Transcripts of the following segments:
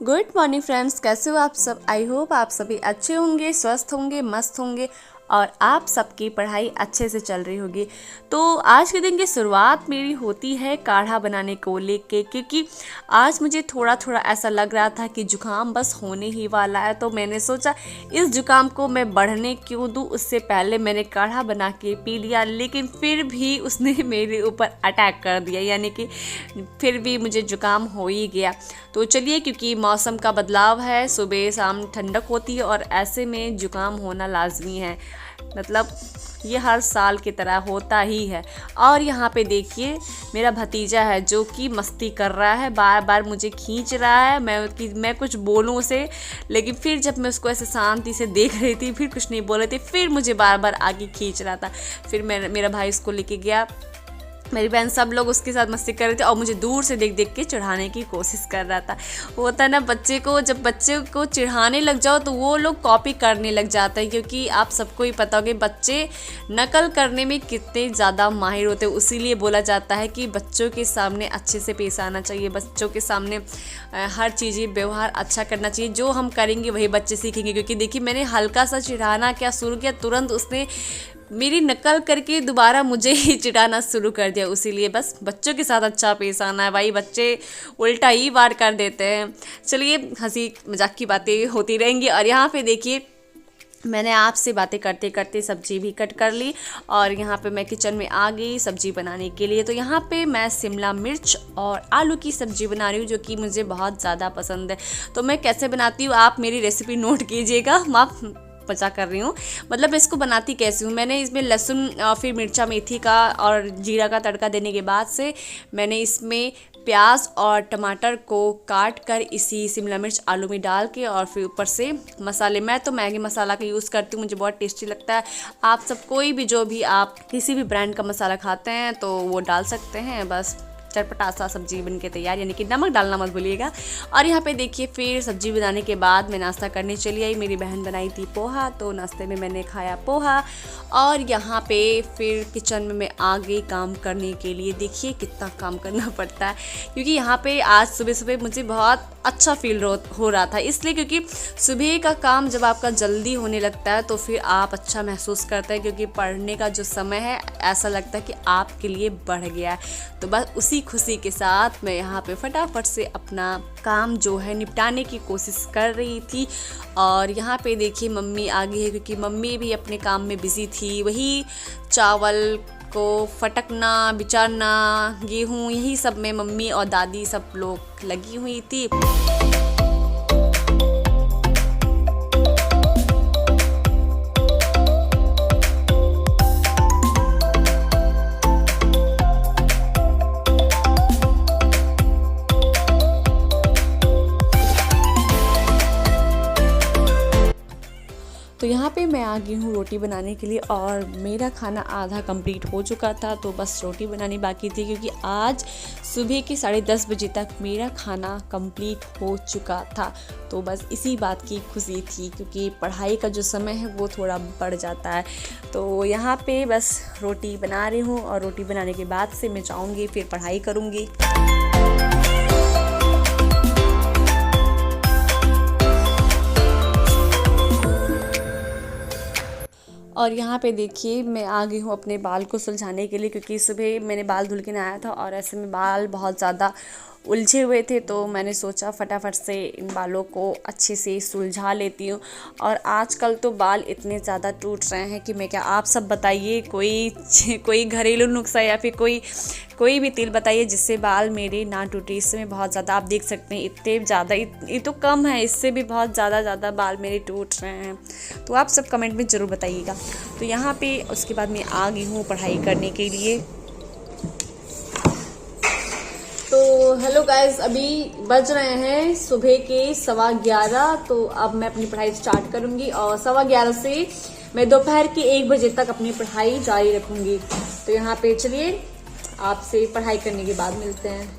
Good morning friends, कैसे हो आप सब। आई होप आप सभी अच्छे होंगे, स्वस्थ होंगे, मस्त होंगे और आप सबकी पढ़ाई अच्छे से चल रही होगी। तो आज के दिन की शुरुआत मेरी होती है काढ़ा बनाने को लेके, क्योंकि आज मुझे थोड़ा थोड़ा ऐसा लग रहा था कि जुकाम बस होने ही वाला है। तो मैंने सोचा इस जुकाम को मैं बढ़ने क्यों दूँ, उससे पहले मैंने काढ़ा बना के पी लिया। लेकिन फिर भी उसने मेरे ऊपर अटैक कर दिया, यानी कि फिर भी मुझे जुकाम हो ही गया। तो चलिए, क्योंकि मौसम का बदलाव है, सुबह शाम ठंडक होती है और ऐसे में जुकाम होना लाजमी है। मतलब ये हर साल की तरह होता ही है। और यहाँ पे देखिए मेरा भतीजा है जो कि मस्ती कर रहा है, बार बार मुझे खींच रहा है मैं कुछ बोलूँ उसे। लेकिन फिर जब मैं उसको ऐसे शांति से देख रही थी, फिर कुछ नहीं बोल रही थी, फिर मुझे बार बार आगे खींच रहा था। फिर मेरा भाई उसको लेके गया, मेरी बहन, सब लोग उसके साथ मस्ती कर रहे थे और मुझे दूर से देख देख के चिढ़ाने की कोशिश कर रहा था। होता है ना बच्चे को, जब बच्चे को चिढ़ाने लग जाओ तो वो लोग कॉपी करने लग जाते हैं, क्योंकि आप सबको ही पता होगा बच्चे नकल करने में कितने ज़्यादा माहिर होते हैं। इसीलिए बोला जाता है कि बच्चों के सामने अच्छे से पेश आना चाहिए, बच्चों के सामने हर चीज़ व्यवहार अच्छा करना चाहिए। जो हम करेंगे वही बच्चे सीखेंगे। क्योंकि देखिए मैंने हल्का सा चिढ़ाना क्या शुरू किया, तुरंत उसने मेरी नकल करके दोबारा मुझे ही चिढ़ाना शुरू कर दिया। इसीलिए बस बच्चों के साथ अच्छा पेश आना है भाई, बच्चे उल्टा ही वार कर देते हैं। चलिए, हंसी मजाक की बातें होती रहेंगी। और यहाँ पे देखिए मैंने आपसे बातें करते करते सब्जी भी कट कर ली और यहाँ पे मैं किचन में आ गई सब्जी बनाने के लिए। तो यहाँ पे मैं शिमला मिर्च और आलू की सब्जी बना रही हूँ, जो कि मुझे बहुत ज़्यादा पसंद है। तो मैं कैसे बनाती हूँ आप मेरी रेसिपी नोट कीजिएगा, माफ बचा कर रही हूँ। मतलब इसको बनाती कैसे हूँ, मैंने इसमें लहसुन फिर मिर्चा मेथी का और जीरा का तड़का देने के बाद से मैंने इसमें प्याज और टमाटर को काट कर इसी शिमला मिर्च आलू में डाल के और फिर ऊपर से मसाले, मैं तो मैगी मसाला का यूज़ करती हूँ, मुझे बहुत टेस्टी लगता है। आप सब कोई भी जो भी आप किसी भी ब्रांड का मसाला खाते हैं तो वो डाल सकते हैं। बस चटपटा सा सब्जी बन के तैयार, यानी कि नमक डालना मत भूलिएगा। और यहाँ पे देखिए फिर सब्जी बनाने के बाद मैं नाश्ता करने चली आई। मेरी बहन बनाई थी पोहा, तो नाश्ते में मैंने खाया पोहा। और यहाँ पे फिर किचन में मैं आ गई काम करने के लिए। देखिए कितना काम करना पड़ता है, क्योंकि यहाँ पे आज सुबह सुबह मुझे बहुत अच्छा फील हो रहा था। इसलिए क्योंकि सुबह का काम जब आपका जल्दी होने लगता है तो फिर आप अच्छा महसूस करते हैं, क्योंकि पढ़ने का जो समय है ऐसा लगता है कि आपके लिए बढ़ गया है। तो बस उसी खुशी के साथ मैं यहाँ पे फटाफट से अपना काम जो है निपटाने की कोशिश कर रही थी। और यहाँ पे देखिए मम्मी आ गई है, क्योंकि मम्मी भी अपने काम में बिजी थी। वही चावल को फटकना, बिचारना, गेहूँ, यही सब में मम्मी और दादी सब लोग लगी हुई थी। तो यहाँ पे मैं आ गई हूँ रोटी बनाने के लिए और मेरा खाना आधा कंप्लीट हो चुका था, तो बस रोटी बनानी बाकी थी। क्योंकि आज सुबह के 10:30 बजे तक मेरा खाना कंप्लीट हो चुका था। तो बस इसी बात की खुशी थी, क्योंकि पढ़ाई का जो समय है वो थोड़ा बढ़ जाता है। तो यहाँ पे बस रोटी बना रही हूँ और रोटी बनाने के बाद से मैं जाऊँगी फिर पढ़ाई करूँगी। और यहाँ पे देखिए मैं आ गई हूँ अपने बाल को सुलझाने के लिए, क्योंकि सुबह मैंने बाल धुल के नहाया था और ऐसे में बाल बहुत ज़्यादा उलझे हुए थे। तो मैंने सोचा फटाफट से इन बालों को अच्छे से सुलझा लेती हूँ। और आजकल तो बाल इतने ज़्यादा टूट रहे हैं कि मैं क्या, आप सब बताइए कोई घरेलू नुस्खा या फिर कोई भी तेल बताइए जिससे बाल मेरे ना टूटे। इसमें बहुत ज़्यादा आप देख सकते हैं, इतने ज़्यादा, ये तो कम है, इससे भी बहुत ज़्यादा बाल मेरे टूट रहे हैं। तो आप सब कमेंट में ज़रूर बताइएगा। तो यहाँ पे उसके बाद मैं आ गई हूँ पढ़ाई करने के लिए। तो हेलो गाइस, अभी बज रहे हैं सुबह के 11:15। तो अब मैं अपनी पढ़ाई स्टार्ट करूंगी और 11:15 से मैं दोपहर के 1 बजे तक अपनी पढ़ाई जारी रखूंगी। तो यहाँ पे चलिए आपसे पढ़ाई करने के बाद मिलते हैं।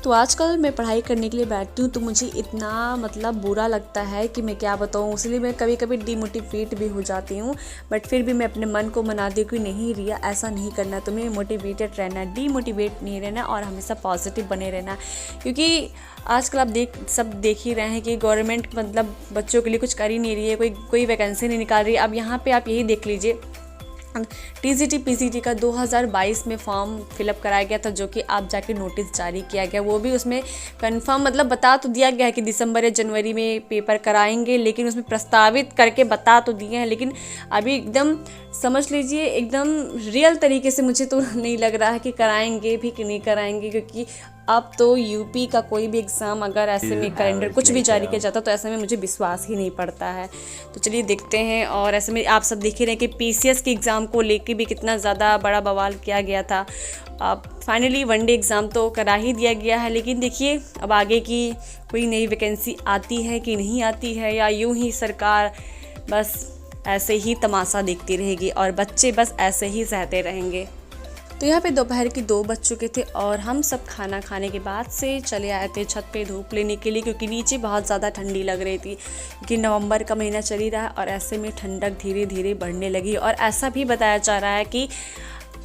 तो आजकल मैं पढ़ाई करने के लिए बैठती हूँ तो मुझे इतना मतलब बुरा लगता है कि मैं क्या बताऊँ, इसलिए मैं कभी कभी डीमोटिवेट भी हो जाती हूँ। बट फिर भी मैं अपने मन को मनाती हूँ कि नहीं रिया, ऐसा नहीं करना, तुम्हें मोटिवेटेड रहना है, डीमोटिवेट नहीं रहना और हमेशा पॉजिटिव बने रहना। क्योंकि आजकल आप सब देख ही रहे हैं कि गवर्नमेंट मतलब बच्चों के लिए कुछ कर ही नहीं रही है, कोई वैकेंसी नहीं निकाल रही है। अब यहाँ पे आप यही देख लीजिए, टीजीटी पीजीटी का 2022 में फॉर्म फिलअप कराया गया था, जो कि आप जाके नोटिस जारी किया गया। वो भी उसमें कंफर्म मतलब बता तो दिया गया है कि दिसंबर या जनवरी में पेपर कराएंगे, लेकिन उसमें प्रस्तावित करके बता तो दिए हैं, लेकिन अभी एकदम समझ लीजिए एकदम रियल तरीके से मुझे तो नहीं लग रहा है कि कराएंगे भी कि नहीं कराएंगे। क्योंकि अब तो यूपी का कोई भी एग्ज़ाम अगर ऐसे में कैलेंडर कुछ भी जारी किया जाता तो ऐसे में मुझे विश्वास ही नहीं पड़ता है। तो चलिए देखते हैं। और ऐसे में आप सब देख ही रहे हैं कि पीसीएस के एग्ज़ाम को लेके भी कितना ज़्यादा बड़ा बवाल किया गया था। अब फाइनली वनडे एग्ज़ाम तो करा ही दिया गया है, लेकिन देखिए अब आगे की कोई नई वैकेंसी आती है कि नहीं आती है, या यूँ ही सरकार बस ऐसे ही तमाशा देखती रहेगी और बच्चे बस ऐसे ही सहते रहेंगे। तो यहाँ पे दोपहर की 2 बज चुके थे और हम सब खाना खाने के बाद से चले आए थे छत पे धूप लेने के लिए, क्योंकि नीचे बहुत ज़्यादा ठंडी लग रही थी। क्योंकि नवंबर का महीना चल ही रहा है और ऐसे में ठंडक धीरे धीरे बढ़ने लगी और ऐसा भी बताया जा रहा है कि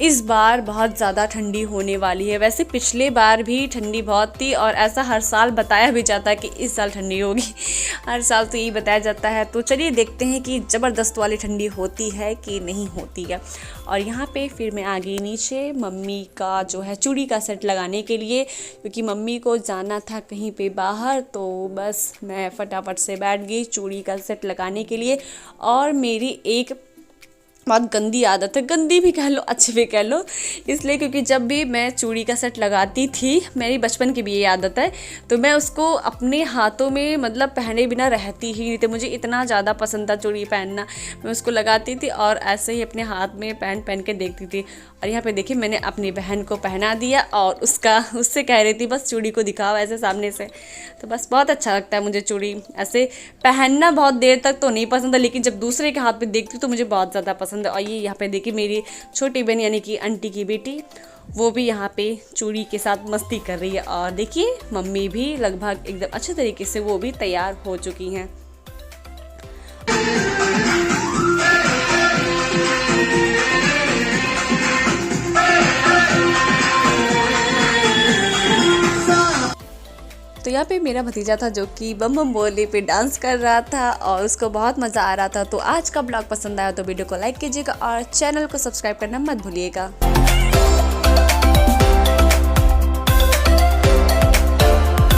इस बार बहुत ज़्यादा ठंडी होने वाली है। वैसे पिछले बार भी ठंडी बहुत थी और ऐसा हर साल बताया भी जाता है कि इस साल ठंडी होगी, हर साल तो यही बताया जाता है। तो चलिए देखते हैं कि ज़बरदस्त वाली ठंडी होती है कि नहीं होती है। और यहाँ पे फिर मैं आ गई नीचे मम्मी का जो है चूड़ी का सेट लगाने के लिए, क्योंकि मम्मी को जाना था कहीं पे बाहर। तो बस मैं फटाफट से बैठ गई चूड़ी का सेट लगाने के लिए। और मेरी एक बहुत गंदी आदत है, गंदी भी कह लो अच्छी भी कह लो, इसलिए क्योंकि जब भी मैं चूड़ी का सेट लगाती थी, मेरी बचपन की भी ये आदत है, तो मैं उसको अपने हाथों में मतलब पहने बिना रहती ही नहीं थी। मुझे इतना ज़्यादा पसंद था चूड़ी पहनना, मैं उसको लगाती थी और ऐसे ही अपने हाथ में पहन के देखती थी। और यहाँ पे देखिए मैंने अपनी बहन को पहना दिया और उससे कह रही थी बस चूड़ी को दिखाओ ऐसे सामने से। तो बस बहुत अच्छा लगता है मुझे चूड़ी ऐसे पहनना, बहुत देर तक तो नहीं पसंद है, लेकिन जब दूसरे के हाथ पे देखती हूँ तो मुझे बहुत ज़्यादा पसंद है। और ये यहाँ पे देखिए मेरी छोटी बहन यानी कि आंटी की बेटी, वो भी यहाँ पे चूड़ी के साथ मस्ती कर रही है। और देखिए मम्मी भी लगभग एकदम अच्छे तरीके से वो भी तैयार हो चुकी हैं। तो यहाँ पे मेरा भतीजा था जो कि बम बम बोले पे डांस कर रहा था और उसको बहुत मज़ा आ रहा था। तो आज का ब्लॉग पसंद आया तो वीडियो को लाइक कीजिएगा और चैनल को सब्सक्राइब करना मत भूलिएगा।